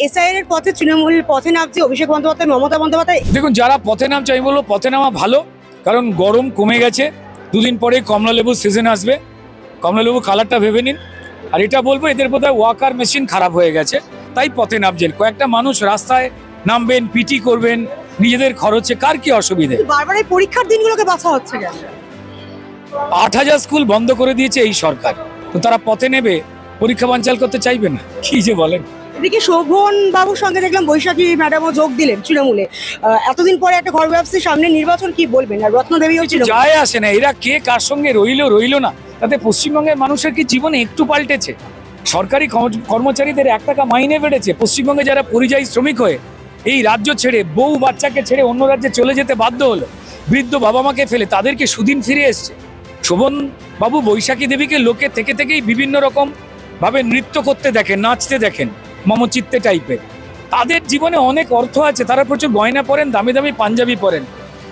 SIR এর পথে তৃণমূল পথে নামছে অভিষেক বন্দ্যোপাধ্যায়, মমতা বন্দ্যোপাধ্যায়। দেখুন, যারা পথে নামছে আমি বলবো পথে নামা ভালো, কারণ গরম কমে গেছে। দুদিন পরে কমলা লেবু সিজন আসবে, কমলা লেবু কালারটা ভেবে নিন। আর এটা বলবো, এদের বোধহয় ওয়াকার মেশিন খারাপ হয়ে গেছে, তাই পথে নামছেন। কয়েকটা মানুষ রাস্তায় নামবেন, পিটি করবেন নিজেদের খরচে, কার কি অসুবিধে? বারবার এই পরীক্ষার দিনগুলোকে বাঁচা হচ্ছে কেন? ৮,০০০ স্কুল বন্ধ করে দিয়েছে এই সরকার, তো তারা পথে নেবে, পরীক্ষা বানচাল করতে চাইবে না? কি যে বলেন। এদিকে শোভন বাবুর সঙ্গে দেখলাম বৈশাখী ম্যাডামও যোগ দিলেন তৃণমূলে। এতদিন পরে একটা ঘর ব্যবসায়ী, সামনে নির্বাচন, কি বলবেন? আর রত্নদেবীও ছিল। যায় আসে না, এরা কে কার সঙ্গে রইলো না, তাতে পশ্চিমবঙ্গের মানুষের কি জীবনে একটু পাল্টেছে? সরকারি কর্মচারীদের 1 টাকা মাইনে বেড়েছে। পশ্চিমবঙ্গে যারা পরিযায়ী শ্রমিক হয়ে এই রাজ্য ছেড়ে, বউ বাচ্চাকে ছেড়ে অন্য রাজ্যে চলে যেতে বাধ্য হলো, বৃদ্ধ বাবা মাকে ফেলে, তাদেরকে সুদিন ফিরে এসছে। শোভন বাবু বৈশাখী দেবীকে লোকে থেকেই বিভিন্ন রকম ভাবে নৃত্য করতে দেখেন, নাচতে দেখেন, মমচিত্তে টাইপের। তাদের জীবনে অনেক অর্থ আছে, তারা প্রচুর গয়না পরেন, দামি দামি পাঞ্জাবি পরেন।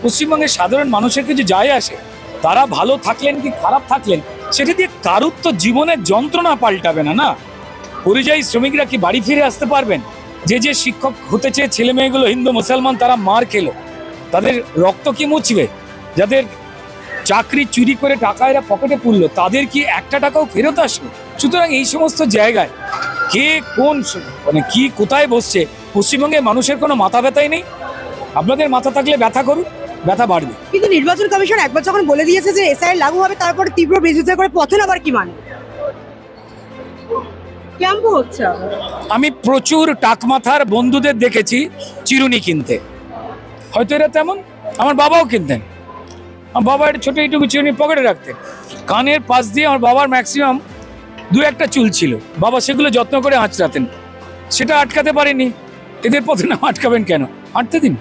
পশ্চিমবঙ্গের সাধারণ মানুষের কিছু যায় আসে? তারা ভালো থাকলেন কি খারাপ থাকলেন, সেটা দিয়ে কারুর তো জীবনের যন্ত্রণা পাল্টাবে না। না, পরিযায়ী শ্রমিকরা কি বাড়ি ফিরে আসতে পারবেন? যে শিক্ষক হতে চেয়ে ছেলে মেয়েগুলো হিন্দু মুসলমান, তারা মার খেলো, তাদের রক্ত কি মুছবে? যাদের চাকরি চুরি করে টাকা এরা পকেটে পুরলো, তাদের কি 1 টাকাও ফেরত আসবে? সুতরাং এই সমস্ত জায়গায় কে কোন মানে কি কোথায় বসছে, পশ্চিমবঙ্গের মানুষের কোনো মাথা ব্যথাই নেই। আপনাদের মাথা থাকলে ব্যথা করুন, ব্যথা বাড়বে। কিন্তু নির্বাচন কমিশন একবার যখন বলে দিয়েছে যে এসআইআর লাগু হবে, তারপরে তীব্র বিরোধিতা করে পথে নামার কি মানে? ক্যাম্প হচ্ছে। আমি প্রচুর টাকমাথার বন্ধুদের দেখেছি চিরুনি কিনতে, হয়তো এরা তেমন, আমার বাবাও কিনতেন। আমার বাবা একটা ছোট এইটুকু চিরুনি পকেটে রাখতেন, কানের পাশ দিয়ে আমার বাবার ম্যাক্সিমাম 2-1টা চুল ছিল, বাবা সেগুলো যত্ন করে আঁচড়াতেন। সেটা আটকাতে পারেনি, এদের পথে না আটকাবেন কেন? হাঁটতে দিন।